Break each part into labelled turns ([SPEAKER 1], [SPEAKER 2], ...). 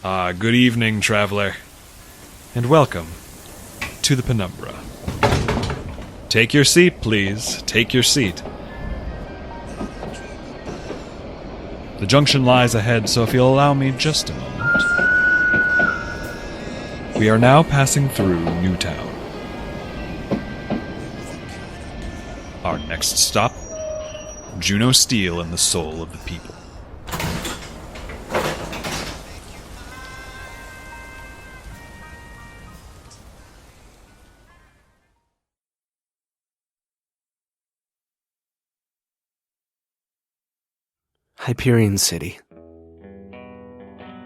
[SPEAKER 1] Good evening, traveler, and welcome to the Penumbra. Take your seat, please. Take your seat. The junction lies ahead, so if you'll allow me just a moment. We are now passing through Newtown. Our next stop, Juno Steel and the soul of the people.
[SPEAKER 2] Hyperion City.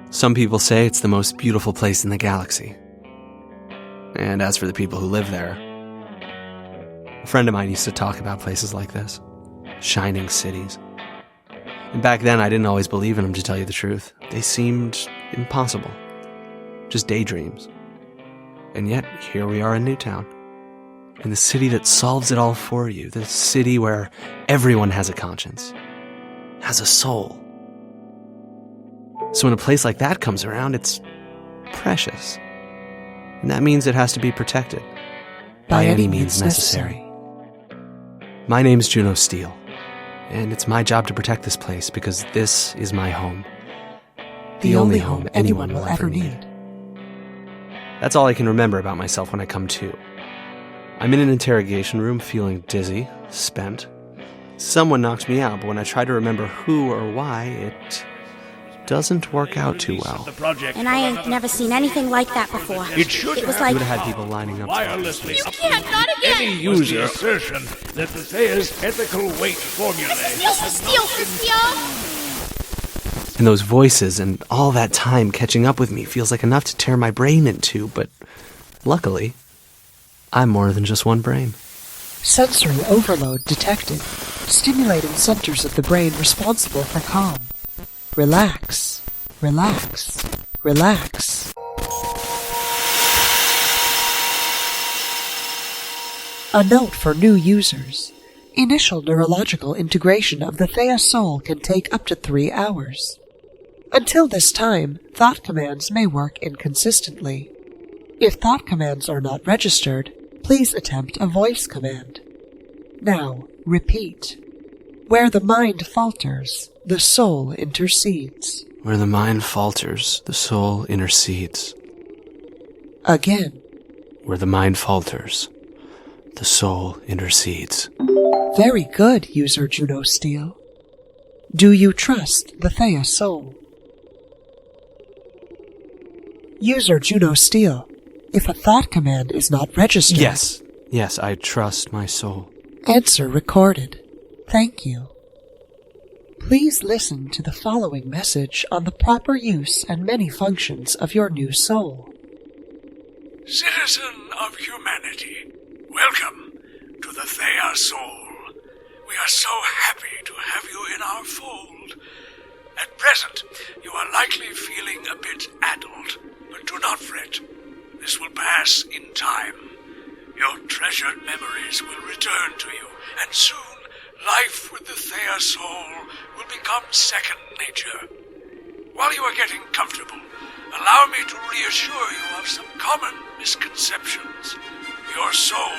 [SPEAKER 2] Some people say it's the most beautiful place in the galaxy. And as for the people who live there, a friend of mine used to talk about places like this. Shining cities. And back then I didn't always believe in them, to tell you the truth. They seemed impossible. Just daydreams. And yet, here we are in Newtown. In the city that solves it all for you. The city where everyone has a conscience. Has a soul. So when a place like that comes around, it's precious. And that means it has to be protected. By any means necessary. My name's Juno Steel. And it's my job to protect this place because this is my home. The only home anyone will ever need. That's all I can remember about myself when I come to. I'm in an interrogation room feeling dizzy, spent. Someone knocks me out, but when I try to remember who or why, it doesn't work out too well.
[SPEAKER 3] And I ain't never seen anything like that before. It was like...
[SPEAKER 2] You would have had people lining up.
[SPEAKER 4] Wirelessly.
[SPEAKER 3] You can't, not again!
[SPEAKER 4] Any user assertion that the Thea's ethical weight formulae...
[SPEAKER 3] Steal!
[SPEAKER 2] And those voices and all that time catching up with me feels like enough to tear my brain in two, but luckily, I'm more than just one brain.
[SPEAKER 5] Sensory overload detected, stimulating centers of the brain responsible for calm. Relax, relax, relax. A note for new users. Initial neurological integration of the Thea soul can take up to 3 hours. Until this time, thought commands may work inconsistently. If thought commands are not registered, please attempt a voice command. Now, repeat. Where the mind falters, the soul intercedes.
[SPEAKER 2] Where the mind falters, the soul intercedes.
[SPEAKER 5] Again.
[SPEAKER 2] Where the mind falters, the soul intercedes.
[SPEAKER 5] Very good, user Juno Steel. Do you trust the Thea soul? User Juno Steel, if a thought command is not registered...
[SPEAKER 2] Yes, I trust my soul.
[SPEAKER 5] Answer recorded. Thank you. Please listen to the following message on the proper use and many functions of your new soul.
[SPEAKER 4] Citizen of humanity, welcome to the Thea soul. We are so happy to have you in our fold. At present, you are likely feeling a bit addled, but do not fret. This will pass in time. Your treasured memories will return to you, and soon life with the Thea soul will become second nature. While you are getting comfortable, allow me to reassure you of some common misconceptions. Your soul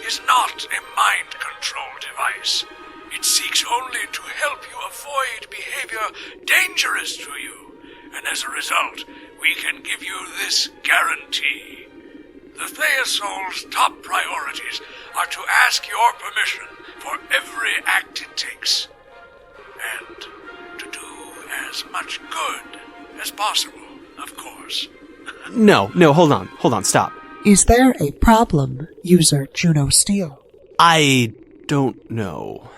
[SPEAKER 4] is not a mind control device. It seeks only to help you avoid behavior dangerous to you, and as a result, we can give you this guarantee. The Thea Soul's top priorities are to ask your permission for every act it takes, and to do as much good as possible, of course.
[SPEAKER 2] No, hold on, stop.
[SPEAKER 5] Is there a problem, user Juno Steel?
[SPEAKER 2] I don't know.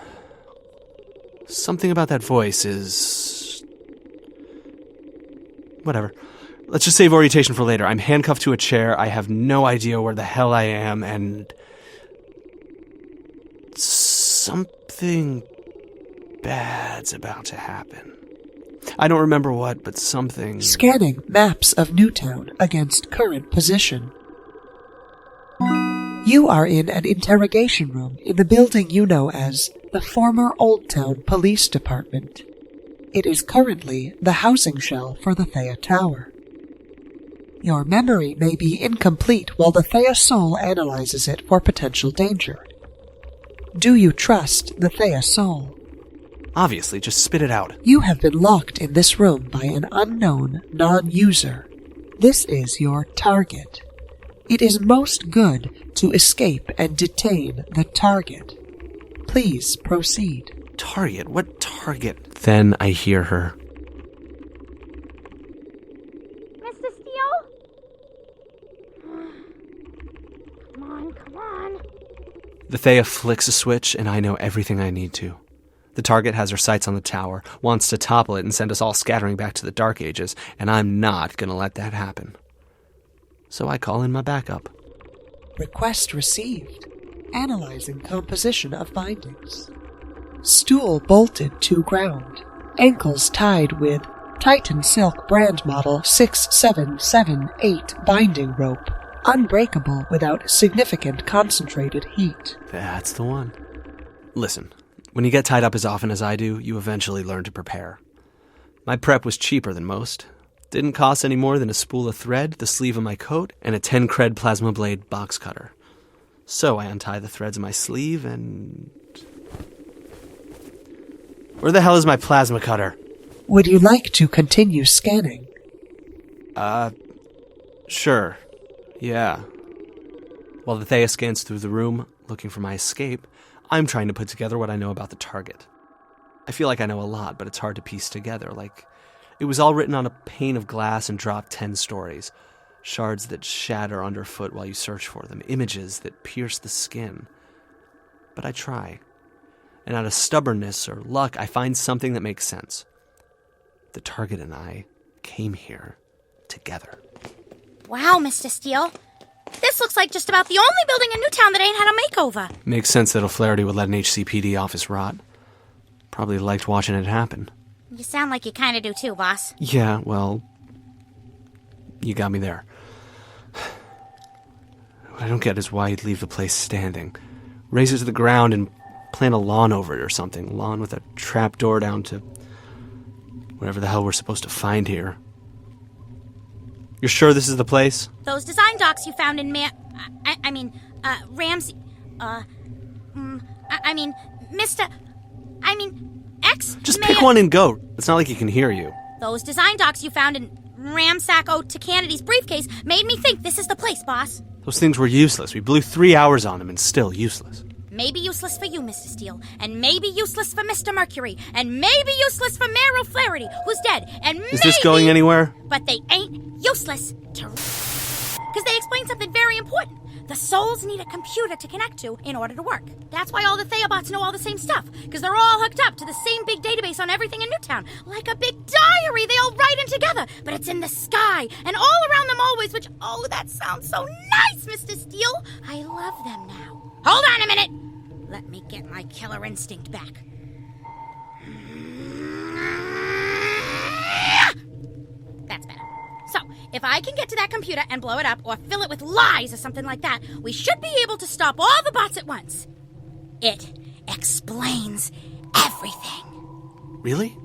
[SPEAKER 2] Something about that voice is... Whatever. Let's just save orientation for later. I'm handcuffed to a chair, I have no idea where the hell I am, and... something bad's about to happen. I don't remember what, but something...
[SPEAKER 5] Scanning maps of Newtown against current position. You are in an interrogation room in the building you know as the former Old Town Police Department. It is currently the housing shell for the Thea Tower. Your memory may be incomplete while the Thea Soul analyzes it for potential danger. Do you trust the Thea Soul?
[SPEAKER 2] Obviously, just spit it out.
[SPEAKER 5] You have been locked in this room by an unknown non-user. This is your target. It is most good to escape and detain the target. Please proceed.
[SPEAKER 2] Target? What target? Then I hear her.
[SPEAKER 3] Mr. Steel? Come on.
[SPEAKER 2] The Thea flicks a switch, and I know everything I need to. The target has her sights on the tower, wants to topple it and send us all scattering back to the Dark Ages, and I'm not going to let that happen. So I call in my backup.
[SPEAKER 5] Request received. Analyzing composition of bindings. Stool bolted to ground. Ankles tied with Titan Silk brand model 6778 binding rope. Unbreakable without significant concentrated heat.
[SPEAKER 2] That's the one. Listen, when you get tied up as often as I do, you eventually learn to prepare. My prep was cheaper than most. Didn't cost any more than a spool of thread, the sleeve of my coat, and a 10 cred plasma blade box cutter. So I untie the threads of my sleeve and... Where the hell is my plasma cutter?
[SPEAKER 5] Would you like to continue scanning?
[SPEAKER 2] Sure. Yeah. While the Thea scans through the room, looking for my escape, I'm trying to put together what I know about the target. I feel like I know a lot, but it's hard to piece together, like it was all written on a pane of glass and dropped 10 stories. Shards that shatter underfoot while you search for them. Images that pierce the skin. But I try. And out of stubbornness or luck, I find something that makes sense. The target and I came here together.
[SPEAKER 3] Wow, Mr. Steel. This looks like just about the only building in Newtown that ain't had a makeover.
[SPEAKER 2] Makes sense that O'Flaherty would let an HCPD office rot. Probably liked watching it happen.
[SPEAKER 3] You sound like you kind of do too, boss.
[SPEAKER 2] Yeah, well, you got me there. What I don't get is why he'd leave the place standing. Raise it to the ground and plant a lawn over it or something. Lawn with a trapdoor down to whatever the hell we're supposed to find here. You're sure this is the place?
[SPEAKER 3] Those design docs you found in Ramsey... X...
[SPEAKER 2] Just pick one and go. It's not like he can hear you.
[SPEAKER 3] Those design docs you found in Ramsacko to Kennedy's briefcase made me think this is the place, boss.
[SPEAKER 2] Those things were useless. We blew 3 hours on them and still useless.
[SPEAKER 3] Maybe useless for you, Mr. Steel, and maybe useless for Mr. Mercury, and maybe useless for Mayor O'Flaherty, who's dead, and maybe...
[SPEAKER 2] Is this going anywhere?
[SPEAKER 3] But they ain't useless to... Because they explain something very important. The souls need a computer to connect to in order to work. That's why all the Theobots know all the same stuff, because they're all hooked up to the same big database on everything in Newtown. Like a big diary, they all write in together, but it's in the sky, and all around them always, which, oh, that sounds so nice, Mr. Steel. I love them now. Hold on a minute. Let me get my killer instinct back. That's better. So, if I can get to that computer and blow it up or fill it with lies or something like that, we should be able to stop all the bots at once. It explains everything.
[SPEAKER 2] Really?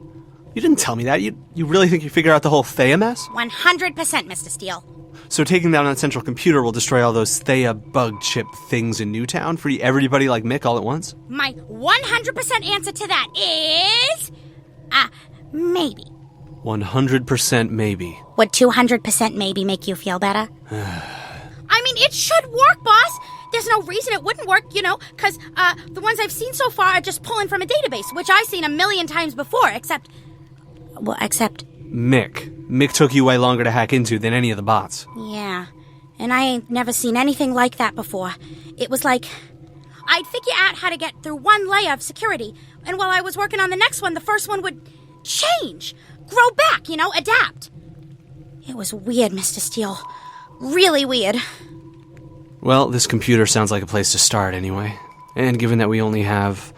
[SPEAKER 2] You didn't tell me that. You really think you figured out the whole Thea mess?
[SPEAKER 3] 100%, Mr. Steele.
[SPEAKER 2] So taking down that central computer will destroy all those Thea bug chip things in Newtown? Free everybody like Mick all at once?
[SPEAKER 3] My 100% answer to that is... maybe.
[SPEAKER 2] 100% maybe.
[SPEAKER 3] Would 200% maybe make you feel better? I mean, it should work, boss. There's no reason it wouldn't work, because the ones I've seen so far are just pulling from a database, which I've seen 1,000,000 times before, except...
[SPEAKER 2] Mick. Mick took you way longer to hack into than any of the bots.
[SPEAKER 3] Yeah, and I ain't never seen anything like that before. It was like... I'd figure out how to get through one layer of security, and while I was working on the next one, the first one would change, grow back, adapt. It was weird, Mr. Steele. Really weird.
[SPEAKER 2] Well, this computer sounds like a place to start anyway. And given that we only have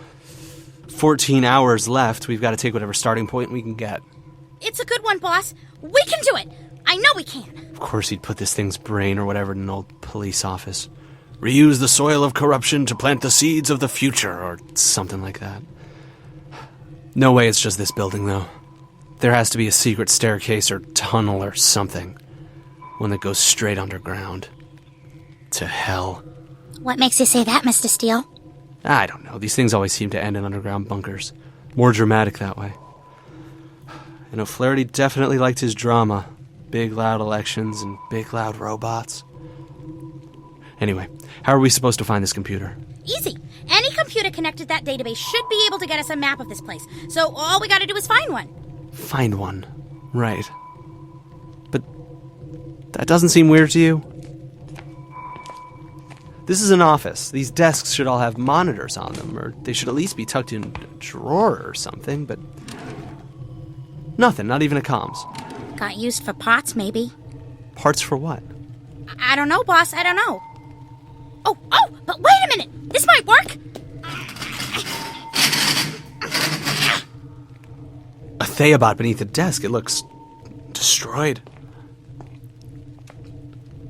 [SPEAKER 2] 14 hours left, we've got to take whatever starting point we can get.
[SPEAKER 3] It's a good one, boss. We can do it. I know we can.
[SPEAKER 2] Of course he'd put this thing's brain or whatever in an old police office. Reuse the soil of corruption to plant the seeds of the future, or something like that. No way it's just this building, though. There has to be a secret staircase or tunnel or something. One that goes straight underground. To hell.
[SPEAKER 3] What makes you say that, Mr. Steel?
[SPEAKER 2] I don't know. These things always seem to end in underground bunkers. More dramatic that way. And O'Flaherty definitely liked his drama. Big, loud elections and big, loud robots. Anyway, how are we supposed to find this computer?
[SPEAKER 3] Easy. Any computer connected to that database should be able to get us a map of this place. So all we gotta do is find one.
[SPEAKER 2] Find one. Right. But that doesn't seem weird to you? This is an office. These desks should all have monitors on them, or they should at least be tucked in a drawer or something, but nothing, not even a comms.
[SPEAKER 3] Got used for parts, maybe.
[SPEAKER 2] Parts for what?
[SPEAKER 3] I don't know, boss. I don't know. Oh, but wait a minute. This might work.
[SPEAKER 2] A Theobot beneath the desk. It looks destroyed.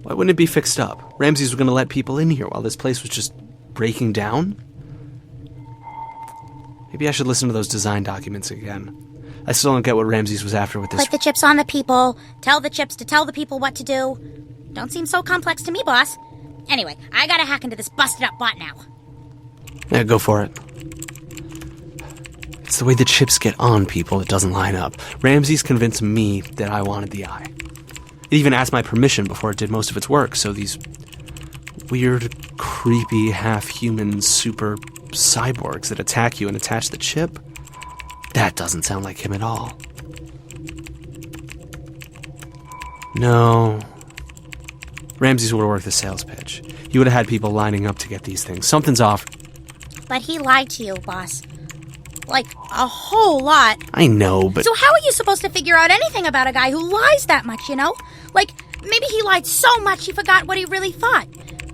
[SPEAKER 2] Why wouldn't it be fixed up? Ramses was going to let people in here while this place was just breaking down? Maybe I should listen to those design documents again. I still don't get what Ramses was after with this.
[SPEAKER 3] Put the chips on the people. Tell the chips to tell the people what to do. Don't seem so complex to me, boss. Anyway, I gotta hack into this busted-up bot now.
[SPEAKER 2] Yeah, go for it. It's the way the chips get on people that doesn't line up. Ramses convinced me that I wanted the eye. It even asked my permission before it did most of its work, so these weird, creepy, half-human super cyborgs that attack you and attach the chip, that doesn't sound like him at all. No. Ramses would have worked the sales pitch. He would have had people lining up to get these things. Something's off.
[SPEAKER 3] But he lied to you, boss. Like, a whole lot.
[SPEAKER 2] I know, but...
[SPEAKER 3] So how are you supposed to figure out anything about a guy who lies that much, you know? Like, maybe he lied so much he forgot what he really thought.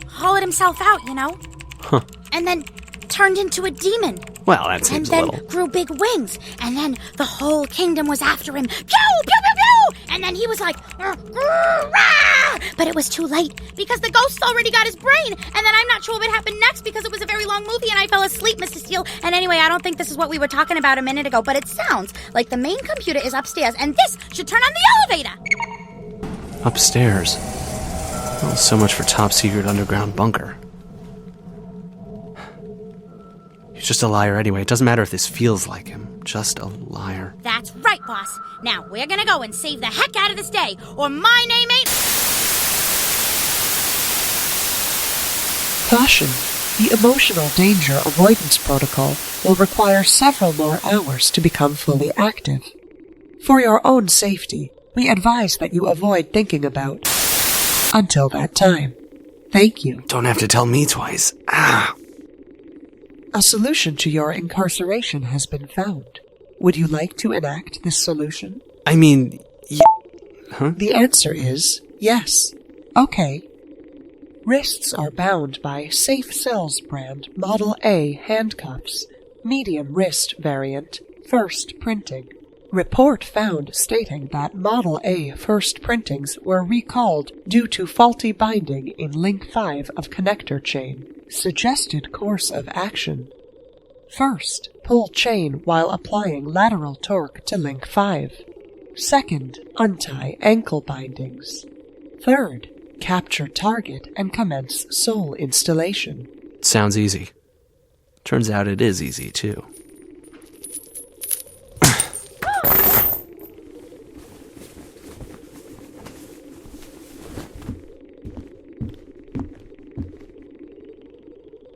[SPEAKER 3] Hollowed himself out, you know?
[SPEAKER 2] Huh.
[SPEAKER 3] And then turned into a demon.
[SPEAKER 2] Well, that seems a little...
[SPEAKER 3] And then grew big wings. And then the whole kingdom was after him. Pew, pew, pew, pew! And then he was like... Rah! But it was too late, because the ghost already got his brain. And then I'm not sure what happened next, because it was a very long movie and I fell asleep, Mr. Steel. And anyway, I don't think this is what we were talking about a minute ago, but it sounds like the main computer is upstairs, and this should turn on the elevator.
[SPEAKER 2] Upstairs. Well, so much for top-secret underground bunker. He's just a liar anyway. It doesn't matter if this feels like him. Just a liar.
[SPEAKER 3] That's right, boss. Now, we're gonna go and save the heck out of this day, or my name ain't...
[SPEAKER 5] Caution. The emotional danger avoidance protocol will require several more hours to become fully active. For your own safety, we advise that you avoid thinking about until that time. Thank you.
[SPEAKER 2] Don't have to tell me twice. Ah.
[SPEAKER 5] A solution to your incarceration has been found. Would you like to enact this solution?
[SPEAKER 2] I mean... Huh?
[SPEAKER 5] The answer is yes. Okay. Wrists are bound by Safe Cells brand Model A handcuffs. Medium wrist variant. First printing. Report found stating that Model A first printings were recalled due to faulty binding in link 5 of connector chain. Suggested course of action. First, pull chain while applying lateral torque to link 5. Second, untie ankle bindings. Third, capture target and commence soul installation.
[SPEAKER 2] Sounds easy. Turns out it is easy, too.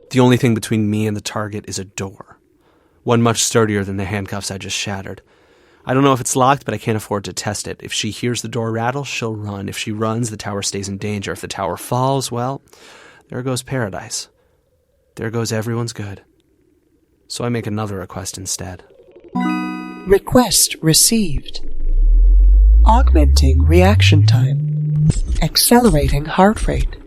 [SPEAKER 2] The only thing between me and the target is a door. One much sturdier than the handcuffs I just shattered. I don't know if it's locked, but I can't afford to test it. If she hears the door rattle, she'll run. If she runs, the tower stays in danger. If the tower falls, well, there goes paradise. There goes everyone's good. So I make another request instead.
[SPEAKER 5] Request received. Augmenting reaction time. Accelerating heart rate.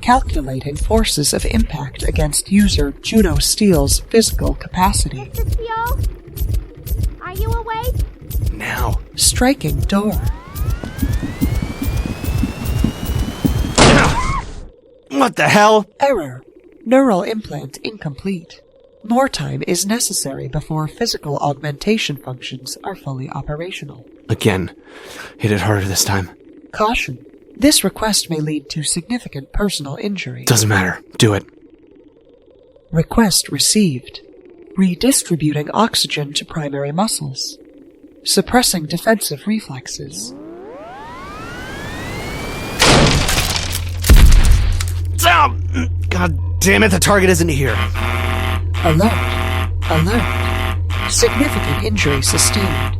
[SPEAKER 5] Calculating forces of impact against user Juno Steel's physical capacity.
[SPEAKER 3] Mr. Steel? Are you awake?
[SPEAKER 2] Now.
[SPEAKER 5] Striking door.
[SPEAKER 2] What the hell?
[SPEAKER 5] Error. Neural implant incomplete. More time is necessary before physical augmentation functions are fully operational.
[SPEAKER 2] Again. Hit it harder this time.
[SPEAKER 5] Caution. This request may lead to significant personal injury.
[SPEAKER 2] Doesn't matter. Do it.
[SPEAKER 5] Request received. Redistributing oxygen to primary muscles. Suppressing defensive reflexes.
[SPEAKER 2] God damn it, the target isn't here.
[SPEAKER 5] Alert. Alert. Significant injury sustained.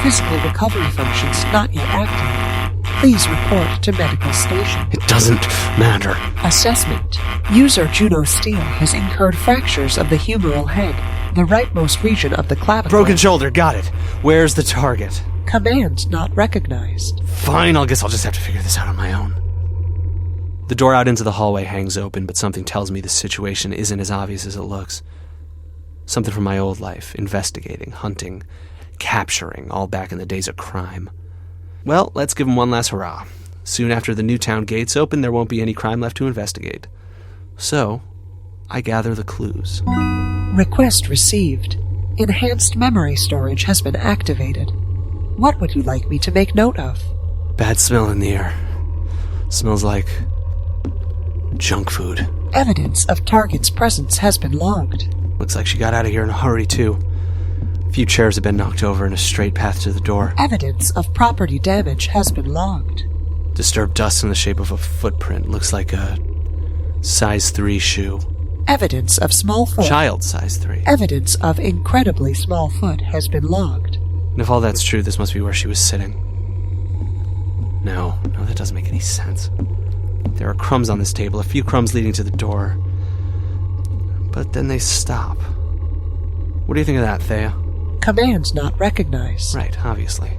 [SPEAKER 5] Physical recovery functions not yet active. Please report to medical station.
[SPEAKER 2] It doesn't matter.
[SPEAKER 5] Assessment. User Juno Steel has incurred fractures of the humeral head, the rightmost region of the clavicle.
[SPEAKER 2] Broken shoulder, got it. Where's the target?
[SPEAKER 5] Command not recognized.
[SPEAKER 2] Fine, I guess I'll just have to figure this out on my own. The door out into the hallway hangs open, but something tells me the situation isn't as obvious as it looks. Something from my old life, investigating, hunting, capturing, all back in the days of crime. Well, let's give them one last hurrah. Soon after the new town gates open, there won't be any crime left to investigate. So, I gather the clues.
[SPEAKER 5] Request received. Enhanced memory storage has been activated. What would you like me to make note of?
[SPEAKER 2] Bad smell in the air. Smells like junk food.
[SPEAKER 5] Evidence of target's presence has been logged.
[SPEAKER 2] Looks like she got out of here in a hurry, too. A few chairs have been knocked over in a straight path to the door.
[SPEAKER 5] Evidence of property damage has been logged.
[SPEAKER 2] Disturbed dust in the shape of a footprint. Looks like a size 3 shoe.
[SPEAKER 5] Evidence of small foot.
[SPEAKER 2] Child size 3.
[SPEAKER 5] Evidence of incredibly small foot has been logged.
[SPEAKER 2] And if all that's true, this must be where she was sitting. No, that doesn't make any sense. There are crumbs on this table, a few crumbs leading to the door. But then they stop. What do you think of that, Thea?
[SPEAKER 5] Command not recognized.
[SPEAKER 2] Right, obviously.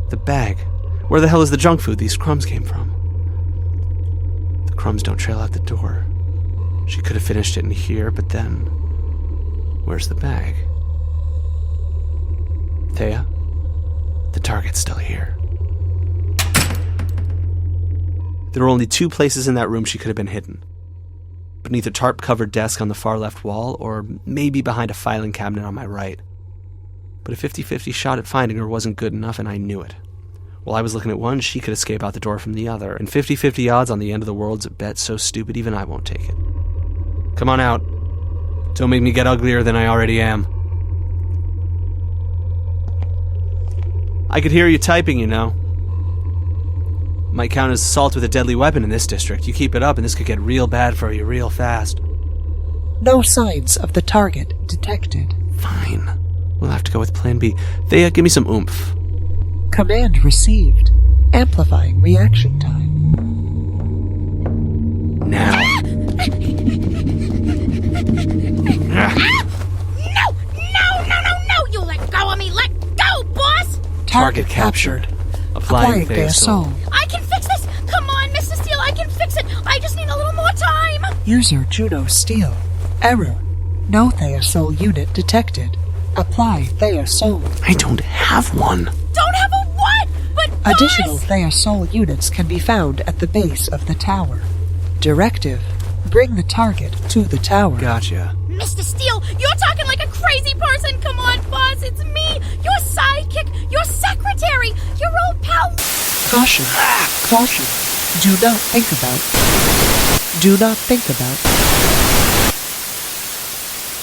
[SPEAKER 2] The bag. Where the hell is the junk food these crumbs came from? The crumbs don't trail out the door. She could have finished it in here, but then... where's the bag? Thea? The target's still here. There were only 2 places in that room she could have been hidden. Beneath a tarp-covered desk on the far left wall, or maybe behind a filing cabinet on my right. But a 50-50 shot at finding her wasn't good enough, and I knew it. While I was looking at one, she could escape out the door from the other, and 50-50 odds on the end of the world's a bet so stupid even I won't take it. Come on out. Don't make me get uglier than I already am. I could hear you typing, you know. Might count as assault with a deadly weapon in this district. You keep it up and this could get real bad for you real fast.
[SPEAKER 5] No signs of the target detected.
[SPEAKER 2] Fine. We'll have to go with plan B. Thea, give me some oomph.
[SPEAKER 5] Command received. Amplifying reaction time.
[SPEAKER 2] Now.
[SPEAKER 3] No! You let go of me! Let go, boss!
[SPEAKER 2] Target captured. Applying Thea's soul.
[SPEAKER 3] I can fix this! Come on, Mr. Steel, I can fix it! I just need a little more time!
[SPEAKER 5] User Juno Steel. Error. No Thea Soul unit detected. Apply Thea Soul.
[SPEAKER 2] I don't have one.
[SPEAKER 3] Don't have a what? But boss!
[SPEAKER 5] Additional Thea Soul units can be found at the base of the tower. Directive. Bring the target to the tower.
[SPEAKER 2] Gotcha.
[SPEAKER 3] Mr. Steel, you're talking like a crazy person! Come on, boss, it's me! Your sidekick! Your secretary! Your old pal!
[SPEAKER 5] Caution. Caution. Do not think about. Do not think about.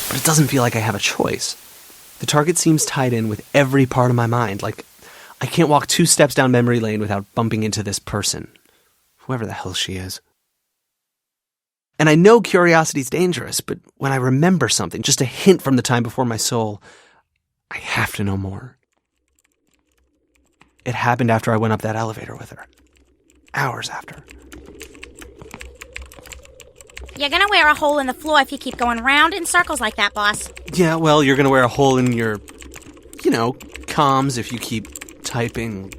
[SPEAKER 2] But it doesn't feel like I have a choice. The target seems tied in with every part of my mind, like I can't walk 2 steps down memory lane without bumping into this person. Whoever the hell she is. And I know curiosity's dangerous, but when I remember something, just a hint from the time before my soul, I have to know more. It happened after I went up that elevator with her. Hours after.
[SPEAKER 3] You're gonna wear a hole in the floor if you keep going round in circles like that, boss.
[SPEAKER 2] Yeah, well, you're gonna wear a hole in your, comms if you keep typing,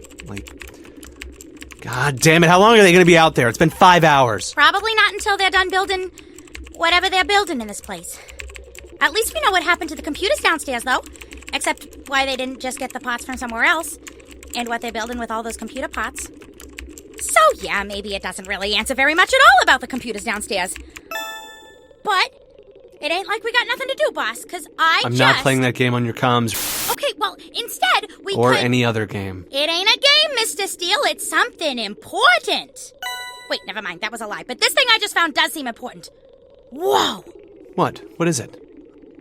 [SPEAKER 2] God damn it, how long are they gonna be out there? It's been 5 hours.
[SPEAKER 3] Probably not until they're done building whatever they're building in this place. At least we know what happened to the computers downstairs, though. Except why they didn't just get the parts from somewhere else. And what they're building with all those computer parts. So yeah, maybe it doesn't really answer very much at all about the computers downstairs. But it ain't like we got nothing to do, boss, because
[SPEAKER 2] I'm not playing that game on your comms.
[SPEAKER 3] Okay, well, instead, we
[SPEAKER 2] Or
[SPEAKER 3] could...
[SPEAKER 2] any other game.
[SPEAKER 3] It ain't a game, Mr. Steel, it's something important. Wait, never mind, that was a lie. But this thing I just found does seem important. Whoa!
[SPEAKER 2] What? What is it?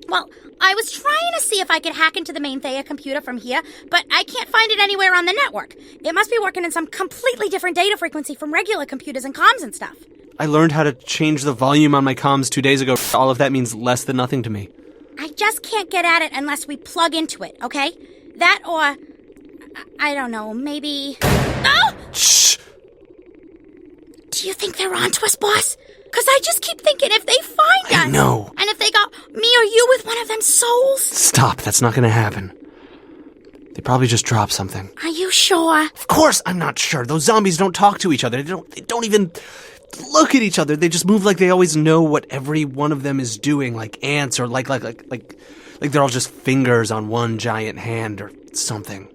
[SPEAKER 3] Well, I was trying to see if I could hack into the main Thea computer from here, but I can't find it anywhere on the network. It must be working in some completely different data frequency from regular computers and comms and stuff.
[SPEAKER 2] I learned how to change the volume on my comms 2 days ago. All of that means less than nothing to me.
[SPEAKER 3] I just can't get at it unless we plug into it, okay? That or... I don't know, maybe... Oh!
[SPEAKER 2] Shh!
[SPEAKER 3] Do you think they're onto us, boss? Because I just keep thinking if they find us...
[SPEAKER 2] I know.
[SPEAKER 3] And if they got me or you with one of them souls...
[SPEAKER 2] Stop, that's not gonna happen. They probably just dropped something.
[SPEAKER 3] Are you sure?
[SPEAKER 2] Of course I'm not sure. Those zombies don't talk to each other. They don't even look at each other. They just move like they always know what every one of them is doing, like ants, or like they're all just fingers on one giant hand or something.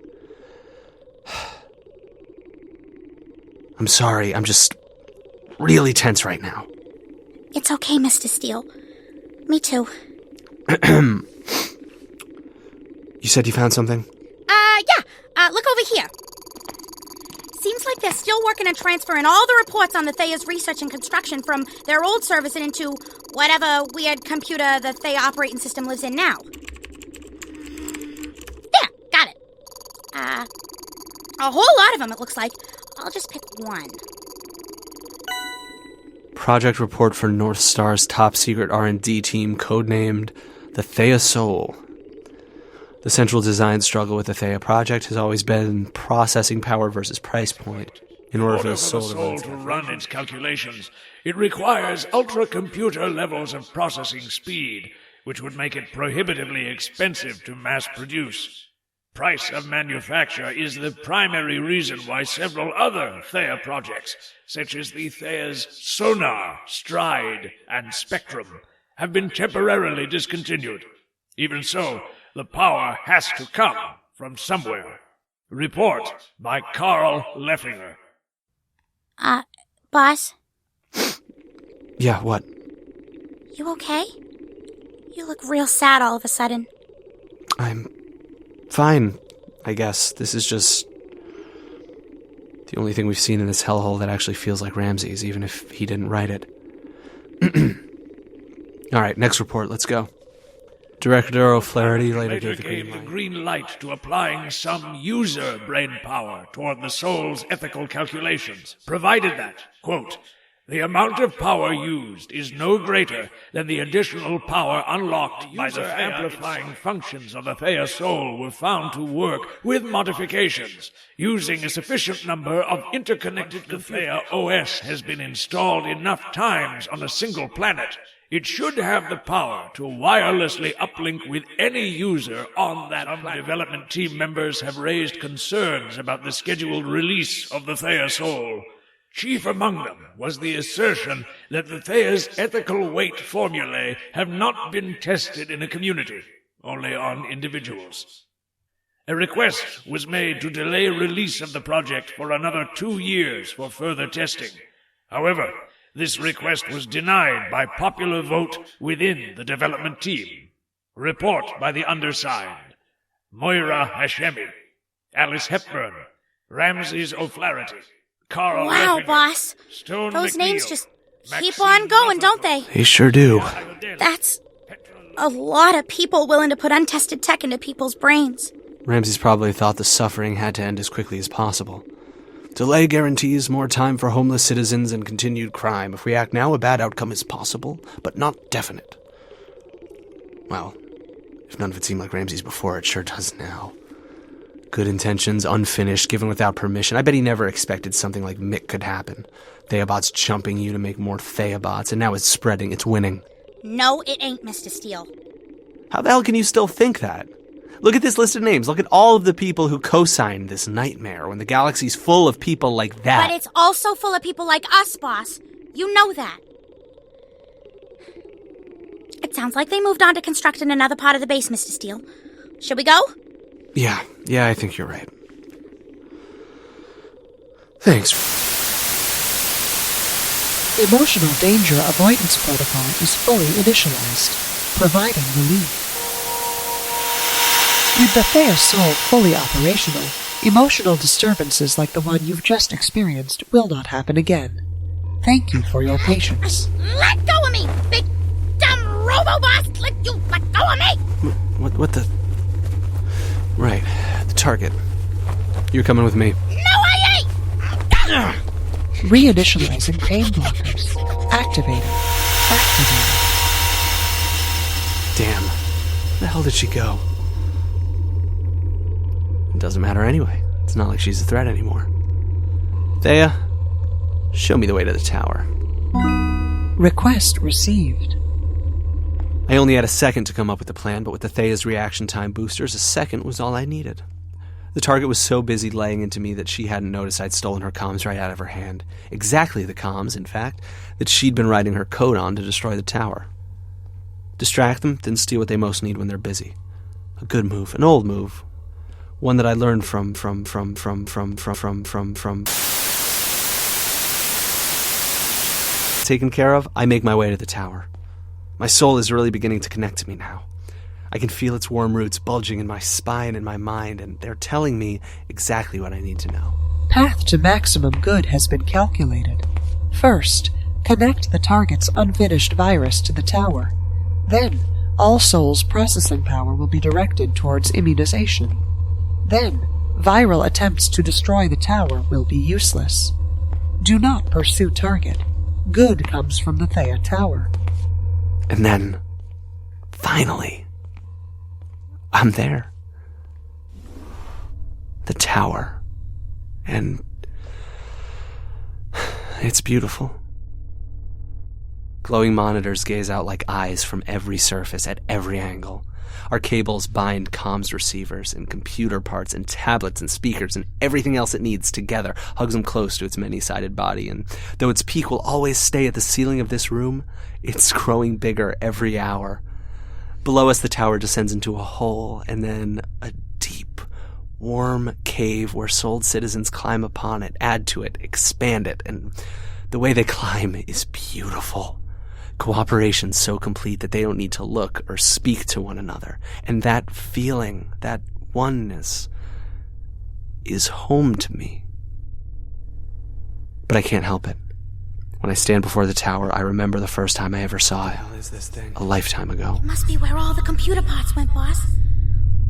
[SPEAKER 2] I'm sorry, I'm just really tense right now.
[SPEAKER 3] It's okay, Mr. Steel. Me too.
[SPEAKER 2] You said you found something?
[SPEAKER 3] Yeah. Look over here. Seems like they're still working on transferring all the reports on the Thea's research and construction from their old service and into whatever weird computer the Thea operating system lives in now. There, got it. A whole lot of them, it looks like. I'll just pick one.
[SPEAKER 2] Project report for North Star's top secret R&D team, codenamed the Thea Soul. The central design struggle with the Thea project has always been processing power versus price point. In order for the soul
[SPEAKER 4] to run its calculations, it requires ultra-computer levels of processing speed, which would make it prohibitively expensive to mass produce. Price of manufacture is the primary reason why several other Thea projects, such as the Thea's Sonar, Stride, and Spectrum, have been temporarily discontinued. Even so, the power has to come from somewhere. Report by Carl Leffinger.
[SPEAKER 3] Boss?
[SPEAKER 2] Yeah, what?
[SPEAKER 3] You okay? You look real sad all of a sudden.
[SPEAKER 2] I'm fine, I guess. This is just the only thing we've seen in this hellhole that actually feels like Ramsey's, even if he didn't write it. Alright, next report, let's go. Director O'Flaherty later gave
[SPEAKER 4] the green light to applying some user brain power toward the soul's ethical calculations, provided that, quote, the amount of power used is no greater than the additional power unlocked by the amplifying functions of the Thea Soul were found to work with modifications. Using a sufficient number of interconnected the Thea OS has been installed enough times on a single planet. It should have the power to wirelessly uplink with any user on that planet. Development team members have raised concerns about the scheduled release of the Thea Soul. Chief among them was the assertion that the Thea's ethical weight formulae have not been tested in a community, only on individuals. A request was made to delay release of the project for another 2 years for further testing. However, this request was denied by popular vote within the development team. Report by the undersigned. Moira Hashemi, Alice Hepburn, Ramses O'Flaherty, Carl
[SPEAKER 3] Wow,
[SPEAKER 4] Leffinger,
[SPEAKER 3] boss.
[SPEAKER 4] Stone
[SPEAKER 3] Those
[SPEAKER 4] McNeil,
[SPEAKER 3] names just keep
[SPEAKER 4] Maxine
[SPEAKER 3] on going,
[SPEAKER 4] Rutherford,
[SPEAKER 3] don't they?
[SPEAKER 2] They sure do.
[SPEAKER 3] That's a lot of people willing to put untested tech into people's brains.
[SPEAKER 2] Ramsey's probably thought the suffering had to end as quickly as possible. Delay guarantees more time for homeless citizens and continued crime. If we act now, a bad outcome is possible, but not definite. Well, if none of it seemed like Ramsey's before, it sure does now. Good intentions, unfinished, given without permission. I bet he never expected something like Mick could happen. Theabots jumping you to make more Theabots, and now it's spreading, it's winning.
[SPEAKER 3] No, it ain't, Mr. Steel.
[SPEAKER 2] How the hell can you still think that? Look at this list of names. Look at all of the people who co-signed this nightmare when the galaxy's full of people like that.
[SPEAKER 3] But it's also full of people like us, boss. You know that. It sounds like they moved on to constructing another part of the base, Mr. Steel. Should we go?
[SPEAKER 2] Yeah, I think you're right. Thanks.
[SPEAKER 5] Emotional danger avoidance protocol is fully initialized, providing relief. With the Thea Soul fully operational, Emotional disturbances like the one you've just experienced will not happen again. Thank you for your patience.
[SPEAKER 3] Let go of me, big dumb robo-boss! Let go of me!
[SPEAKER 2] What the... Right, the target. You're coming with me.
[SPEAKER 3] No, I ain't!
[SPEAKER 5] Reinitializing pain blockers. Activated.
[SPEAKER 2] Damn. Where the hell did she go? It doesn't matter anyway. It's not like she's a threat anymore. Thea, show me the way to the tower.
[SPEAKER 5] Request received.
[SPEAKER 2] I only had a second to come up with the plan, but with the Thea's reaction time boosters, a second was all I needed. The target was so busy laying into me that she hadn't noticed I'd stolen her comms right out of her hand. Exactly the comms, in fact, that she'd been writing her code on to destroy the tower. Distract them, then steal what they most need when they're busy. A good move, an old move. One that I learned from. Taken care of, I make my way to the tower. My soul is really beginning to connect to me now. I can feel its warm roots bulging in my spine and my mind, and they're telling me exactly what I need to know.
[SPEAKER 5] Path to maximum good has been calculated. First, connect the target's unfinished virus to the tower. Then, all Soul's processing power will be directed towards immunization. Then, viral attempts to destroy the tower will be useless. Do not pursue target. Good comes from the Thea Tower.
[SPEAKER 2] And then, finally, I'm there. The tower. And it's beautiful. Glowing monitors gaze out like eyes from every surface at every angle. Our cables bind comms receivers and computer parts and tablets and speakers and everything else it needs together, hugs them close to its many-sided body, and though its peak will always stay at the ceiling of this room, it's growing bigger every hour. Below us, the tower descends into a hole, and then a deep, warm cave where souled citizens climb upon it, add to it, expand it, and the way they climb is beautiful. Cooperation so complete that they don't need to look or speak to one another. And that feeling, that oneness, is home to me. But I can't help it. When I stand before the tower, I remember the first time I ever saw it. What the hell is this thing? A lifetime ago.
[SPEAKER 3] It must be where all the computer parts went, boss.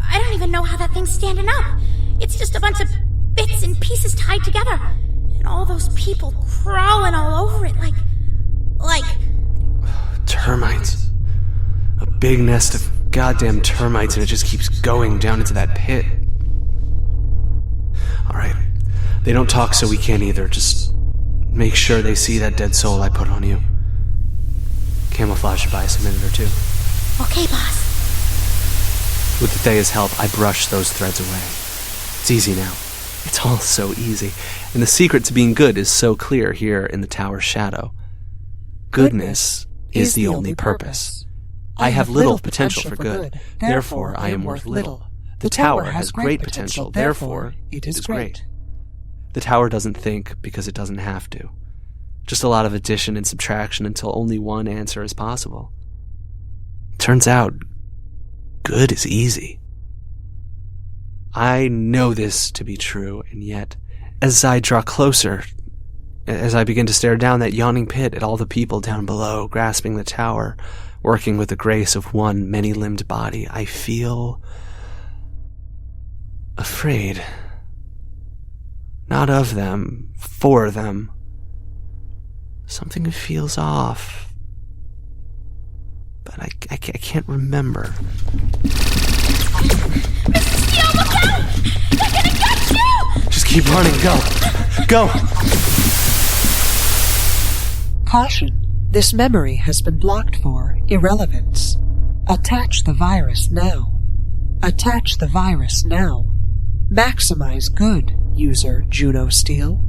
[SPEAKER 3] I don't even know how that thing's standing up. It's just a bunch of bits and pieces tied together. And all those people crawling all over it like...
[SPEAKER 2] Termites. A big nest of goddamn termites, and it just keeps going down into that pit. Alright. They don't talk, so we can't either. Just make sure they see that dead soul I put on you. Camouflage should buy us a minute or two.
[SPEAKER 3] Okay, boss.
[SPEAKER 2] With the Thea's help, I brush those threads away. It's easy now. It's all so easy. And the secret to being good is so clear here in the tower's shadow. Goodness is the only purpose. I have little potential for good, therefore I am worth little. The tower has great potential, therefore it is great. The tower doesn't think because it doesn't have to. Just a lot of addition and subtraction until only one answer is possible. Turns out, good is easy. I know this to be true, and yet, as I draw closer, as I begin to stare down that yawning pit at all the people down below, grasping the tower, working with the grace of one many-limbed body, I feel afraid. Not of them, for them. Something feels off. But I can't remember.
[SPEAKER 3] Mr. Steel, look out! They're gonna get you!
[SPEAKER 2] Just keep running, go! Go!
[SPEAKER 5] Caution. This memory has been blocked for irrelevance. Attach the virus now. Attach the virus now. Maximize good, user Juno Steel.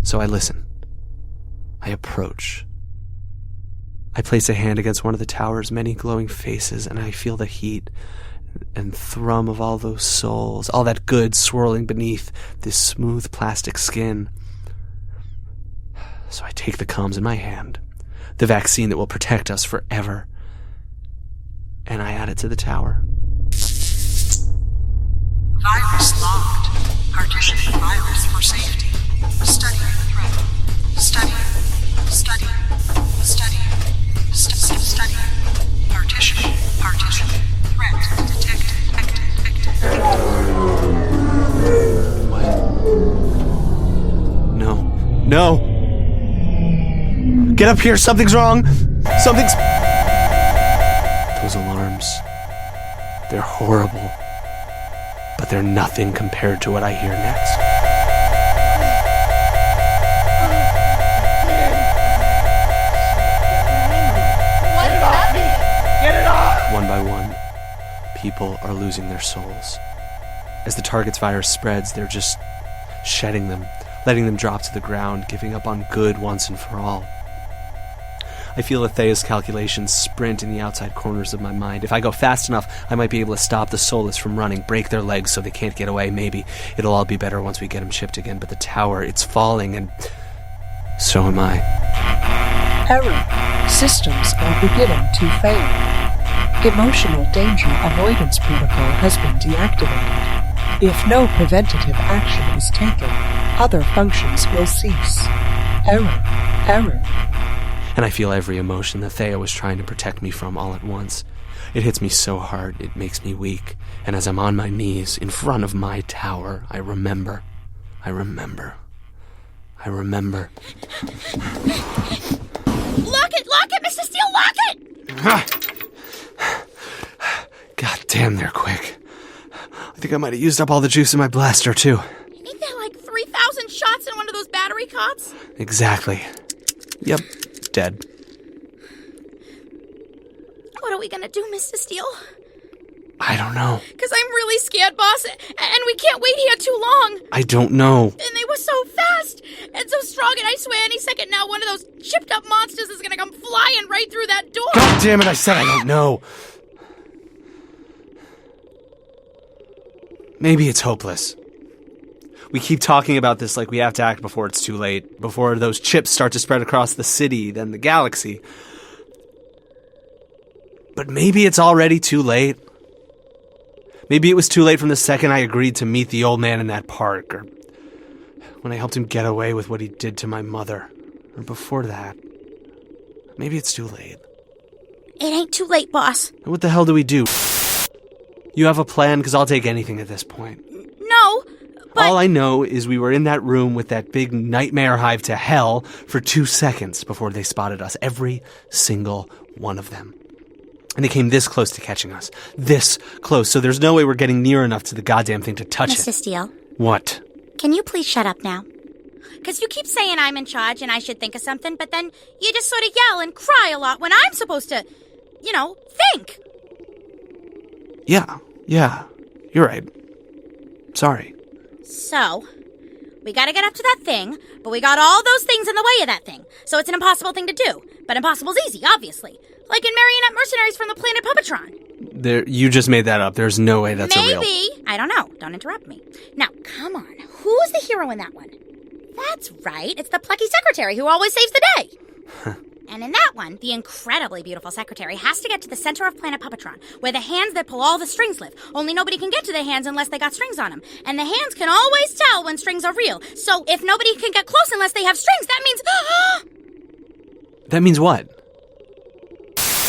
[SPEAKER 2] So I listen. I approach. I place a hand against one of the tower's many glowing faces, and I feel the heat and thrum of all those souls, all that good swirling beneath this smooth plastic skin. So I take the comms in my hand, the vaccine that will protect us forever, and I add it to the tower.
[SPEAKER 5] Virus locked. Partitioning virus for safety. Studying threat. Studying. Partition. Threat detected.
[SPEAKER 2] What? No. Get up here, something's wrong. Those alarms. They're horrible. But they're nothing compared to what I hear next. One by one, people are losing their souls. As the target's virus spreads, they're just shedding them, letting them drop to the ground, giving up on good once and for all. I feel Athea's calculations sprint in the outside corners of my mind. If I go fast enough, I might be able to stop the soulless from running, break their legs so they can't get away. Maybe it'll all be better once we get them shipped again. But the tower, it's falling, and so am I.
[SPEAKER 5] Error. Systems are beginning to fail. Emotional danger avoidance protocol has been deactivated. If no preventative action is taken, other functions will cease. Error.
[SPEAKER 2] And I feel every emotion that Thea was trying to protect me from all at once. It hits me so hard, it makes me weak. And as I'm on my knees in front of my tower, I remember.
[SPEAKER 3] Lock it, Mr. Steel, lock it!
[SPEAKER 2] God damn, they're quick. I think I might have used up all the juice in my blaster, too.
[SPEAKER 3] Ain't there like 3,000 shots in one of those battery cots?
[SPEAKER 2] Exactly. Yep, dead.
[SPEAKER 3] What are we gonna do, Mr. Steel?
[SPEAKER 2] I don't know.
[SPEAKER 3] Because I'm really scared, boss, and we can't wait here too long.
[SPEAKER 2] I don't know.
[SPEAKER 3] And they were so fast and so strong, and I swear any second now one of those chipped-up monsters is gonna come flying right through that door.
[SPEAKER 2] God damn it, I said I don't know. Maybe it's hopeless. We keep talking about this like we have to act before it's too late, before those chips start to spread across the city, then the galaxy. But maybe it's already too late. Maybe it was too late from the second I agreed to meet the old man in that park, or when I helped him get away with what he did to my mother, or before that. Maybe it's too late.
[SPEAKER 3] It ain't too late, boss.
[SPEAKER 2] What the hell do we do? You have a plan? Because I'll take anything at this point.
[SPEAKER 3] No, but...
[SPEAKER 2] All I know is we were in that room with that big nightmare hive to hell for 2 seconds before they spotted us. Every single one of them. And they came this close to catching us. This close. So there's no way we're getting near enough to the goddamn thing to touch
[SPEAKER 3] Mr.
[SPEAKER 2] it.
[SPEAKER 3] Steele.
[SPEAKER 2] What?
[SPEAKER 3] Can you please shut up now? Because you keep saying I'm in charge and I should think of something, but then you just sort of yell and cry a lot when I'm supposed to, think.
[SPEAKER 2] Yeah. You're right. Sorry.
[SPEAKER 3] So, we gotta get up to that thing, but we got all those things in the way of that thing. So it's an impossible thing to do. But impossible's easy, obviously. Like in Marionette Mercenaries from the planet Puppetron.
[SPEAKER 2] You just made that up. There's no way that's a real...
[SPEAKER 3] Maybe. I don't know. Don't interrupt me. Now, come on. Who's the hero in that one? That's right. It's the plucky secretary who always saves the day. And in that one, the incredibly beautiful secretary has to get to the center of Planet Puppetron, where the hands that pull all the strings live. Only nobody can get to the hands unless they got strings on them. And the hands can always tell when strings are real. So if nobody can get close unless they have strings, that means...
[SPEAKER 2] That means what?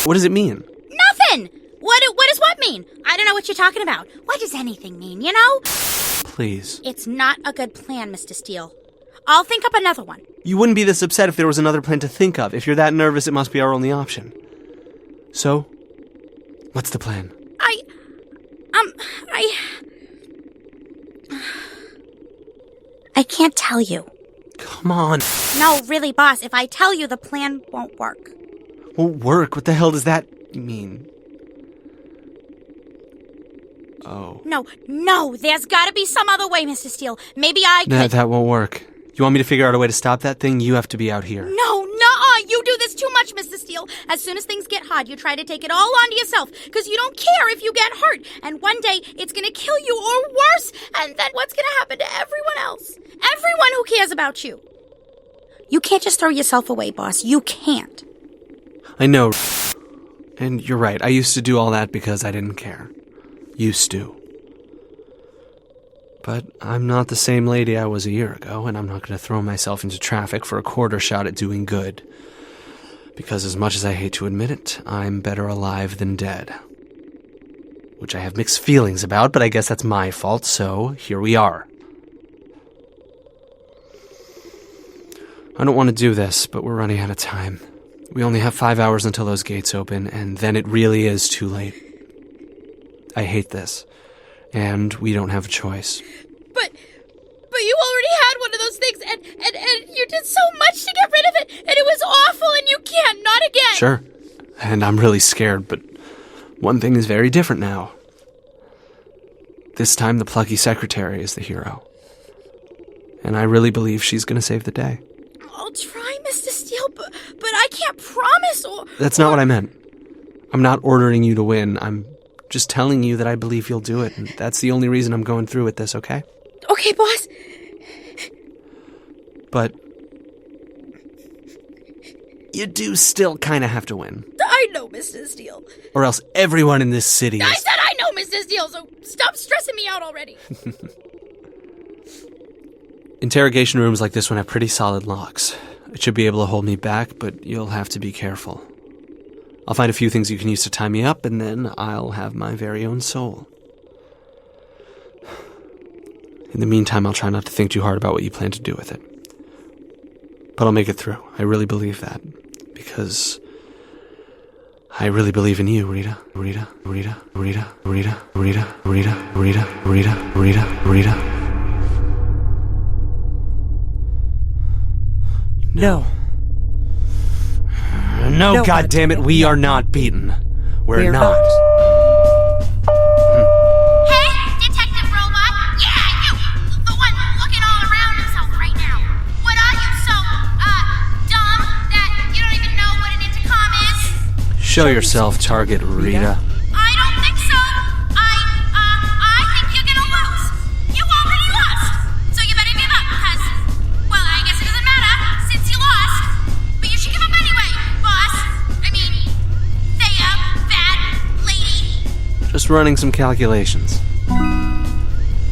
[SPEAKER 2] What does it mean?
[SPEAKER 3] Nothing! What does what mean? I don't know what you're talking about. What does anything mean, you know?
[SPEAKER 2] Please.
[SPEAKER 3] It's not a good plan, Mr. Steele. I'll think up another one.
[SPEAKER 2] You wouldn't be this upset if there was another plan to think of. If you're that nervous, it must be our only option. So, what's the plan?
[SPEAKER 3] I can't tell you.
[SPEAKER 2] Come on.
[SPEAKER 3] No, really, boss, if I tell you, the plan won't work.
[SPEAKER 2] Won't work? What the hell does that mean? Oh.
[SPEAKER 3] No, there's gotta be some other way, Mr. Steele. Maybe I could...
[SPEAKER 2] That won't work. You want me to figure out a way to stop that thing? You have to be out here.
[SPEAKER 3] No, nuh-uh, you do this too much, Mr. Steele. As soon as things get hard, you try to take it all onto yourself, because you don't care if you get hurt. And one day, it's gonna kill you, or worse, and then what's gonna happen to everyone else? Everyone who cares about you. You can't just throw yourself away, boss. You can't.
[SPEAKER 2] I know. And you're right. I used to do all that because I didn't care. Used to. But I'm not the same lady I was a year ago, and I'm not going to throw myself into traffic for a quarter shot at doing good. Because as much as I hate to admit it, I'm better alive than dead. Which I have mixed feelings about, but I guess that's my fault, so here we are. I don't want to do this, but we're running out of time. We only have 5 hours until those gates open, and then it really is too late. I hate this, and we don't have a choice.
[SPEAKER 3] But you already had one of those things, and you did so much to get rid of it, and it was awful, and you can't, not again!
[SPEAKER 2] Sure, and I'm really scared, but one thing is very different now. This time the plucky secretary is the hero. And I really believe she's going to save the day.
[SPEAKER 3] I'll try, Mr. Steel, but I can't promise or...
[SPEAKER 2] That's not what I meant. I'm not ordering you to win. I'm just telling you that I believe you'll do it, and that's the only reason I'm going through with this, okay?
[SPEAKER 3] Okay, boss.
[SPEAKER 2] But you do still kind of have to win.
[SPEAKER 3] I know, Mr. Steel.
[SPEAKER 2] Or else everyone in this city
[SPEAKER 3] I
[SPEAKER 2] is...
[SPEAKER 3] said I know, Mr. Steel, so stop stressing me out already.
[SPEAKER 2] Interrogation rooms like this one have pretty solid locks. It should be able to hold me back, but you'll have to be careful. I'll find a few things you can use to tie me up, and then I'll have my very own soul. In the meantime, I'll try not to think too hard about what you plan to do with it. But I'll make it through. I really believe that. Because I really believe in you, Rita. Rita, Rita, Rita, Rita, Rita, Rita, Rita, Rita, Rita, Rita.
[SPEAKER 5] No.
[SPEAKER 2] No, goddammit, we are not beaten. We're not.
[SPEAKER 3] Hey, Detective Robot. Yeah, you. The one looking all around himself right now. What are you, so, dumb that you don't even know what an intercom is?
[SPEAKER 2] Show yourself, target, Rita.
[SPEAKER 3] I don't think so. I think you're gonna lose. You already lost. So you better give up, because, well, I guess it doesn't matter, since you lost. But you should give up anyway, boss. I mean, bad lady.
[SPEAKER 2] Just running some calculations.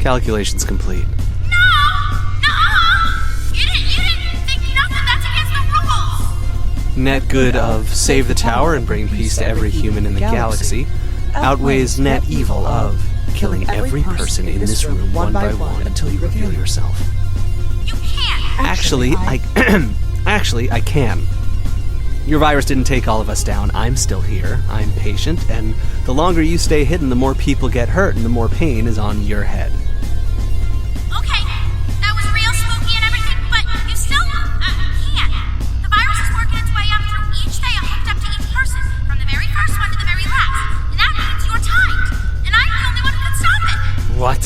[SPEAKER 2] Calculations complete.
[SPEAKER 3] No! You didn't think nothing. That's against the rules.
[SPEAKER 2] Net good of save the tower and bring peace to every human in the galaxy outweighs net evil of killing every person in this room one by one until you reveal yourself.
[SPEAKER 3] You can't.
[SPEAKER 2] Actually, I can. Your virus didn't take all of us down. I'm still here. I'm patient, and the longer you stay hidden, the more people get hurt, and the more pain is on your head.
[SPEAKER 3] Okay, that was real spooky and everything, but you still can't. The virus is working its way up through each day hooked up to each person, from the very first one to the very last. And that means you're timed. And I'm the only one who can stop it.
[SPEAKER 2] What?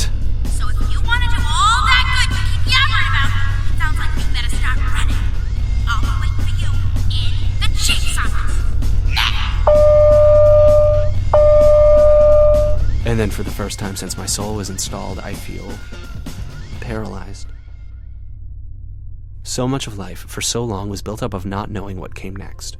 [SPEAKER 3] So if you want to do all that good you keep yammering about, it sounds like you better start running. I'll wait for you in the chief's office. Now!
[SPEAKER 2] And then for the first time since my soul was installed, I feel paralyzed. So much of life for so long was built up of not knowing what came next.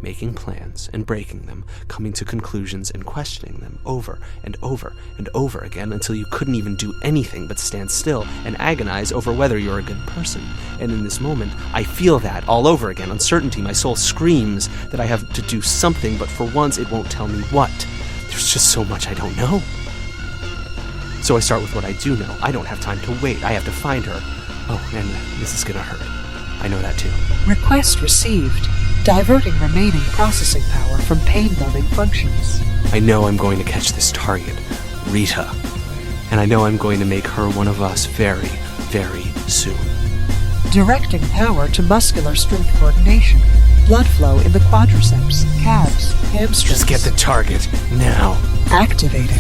[SPEAKER 2] Making plans and breaking them, coming to conclusions and questioning them over and over and over again until you couldn't even do anything but stand still and agonize over whether you're a good person. And in this moment, I feel that all over again. Uncertainty, my soul screams that I have to do something, but for once it won't tell me what. There's just so much I don't know. So I start with what I do know. I don't have time to wait. I have to find her. Oh, and this is gonna hurt. I know that too.
[SPEAKER 5] Request received. Diverting remaining processing power from pain-numbing functions.
[SPEAKER 2] I know I'm going to catch this target, Rita. And I know I'm going to make her one of us very, very soon.
[SPEAKER 5] Directing power to muscular strength coordination. Blood flow in the quadriceps, calves, hamstrings.
[SPEAKER 2] Just get the target, now.
[SPEAKER 5] Activating.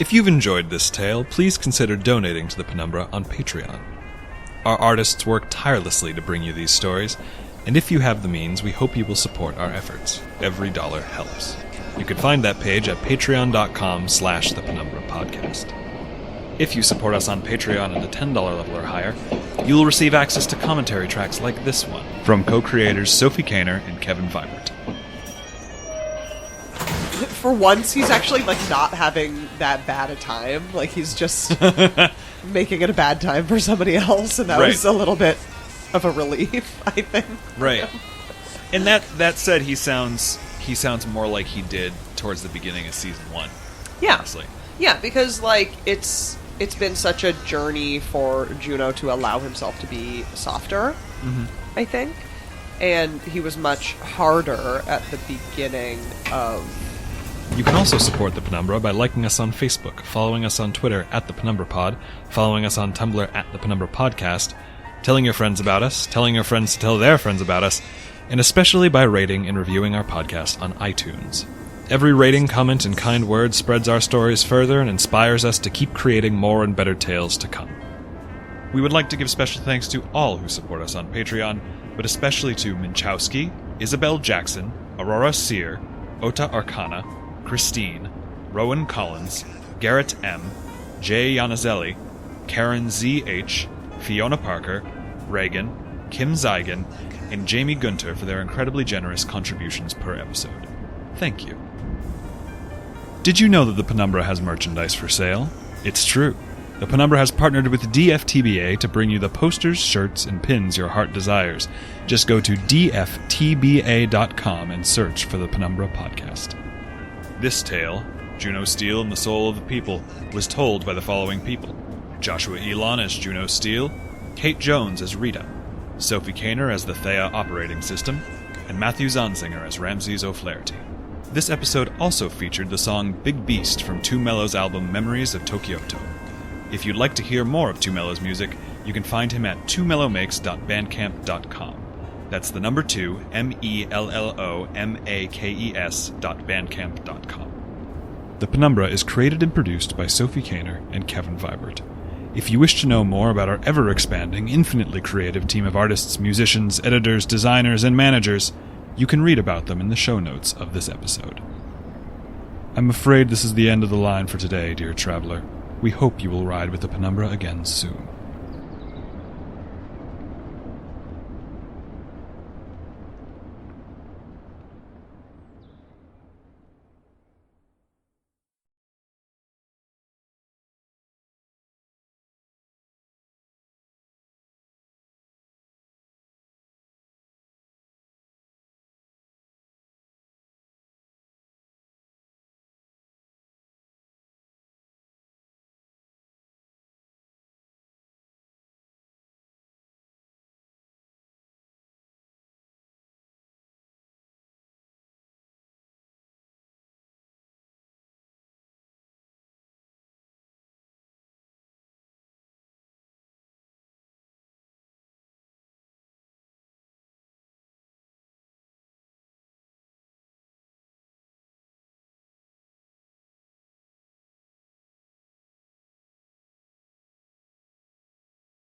[SPEAKER 1] If you've enjoyed this tale, please consider donating to the Penumbra on Patreon. Our artists work tirelessly to bring you these stories, and if you have the means, we hope you will support our efforts. Every dollar helps. You can find that page at patreon.com/The Penumbra Podcast. If you support us on Patreon at the $10 level or higher, you will receive access to commentary tracks like this one from co-creators Sophie Kaner and Kevin Vibert.
[SPEAKER 6] For once, he's actually, not having that bad a time. He's just making it a bad time for somebody else, and that was a little bit of a relief, I think.
[SPEAKER 1] Right. And that said, he sounds more like he did towards the beginning of season 1.
[SPEAKER 6] Yeah.
[SPEAKER 1] Honestly.
[SPEAKER 6] Yeah, because, it's been such a journey for Juno to allow himself to be softer, I think. And he was much harder at the beginning of...
[SPEAKER 1] You can also support the Penumbra by liking us on Facebook, following us on Twitter at the Penumbra Pod, following us on Tumblr at the Penumbra Podcast, telling your friends about us, telling your friends to tell their friends about us, and especially by rating and reviewing our podcast on iTunes. Every rating, comment, and kind word spreads our stories further and inspires us to keep creating more and better tales to come. We would like to give special thanks to all who support us on Patreon, but especially to Minchowski, Isabel Jackson, Aurora Sear, Ota Arcana, Christine, Rowan Collins, Garrett M., Jay Yanazelli, Karen Z.H., Fiona Parker, Reagan, Kim Zygan, and Jamie Gunter for their incredibly generous contributions per episode. Thank you. Did you know that the Penumbra has merchandise for sale? It's true. The Penumbra has partnered with DFTBA to bring you the posters, shirts, and pins your heart desires. Just go to dftba.com and search for the Penumbra Podcast. This tale, Juno Steel and the Soul of the People, was told by the following people: Joshua Elon as Juno Steel, Kate Jones as Rita, Sophie Kaner as the Thea Operating System, and Matthew Zonzinger as Ramses O'Flaherty. This episode also featured the song Big Beast from Two Mello's album Memories of Tokyoto. If you'd like to hear more of Two Mello's music, you can find him at twomellowmakes.bandcamp.com. That's the number 2, MELLOMAKES.bandcamp.com. The Penumbra is created and produced by Sophie Kaner and Kevin Vibert. If you wish to know more about our ever-expanding, infinitely creative team of artists, musicians, editors, designers, and managers, you can read about them in the show notes of this episode. I'm afraid this is the end of the line for today, dear traveler. We hope you will ride with the Penumbra again soon.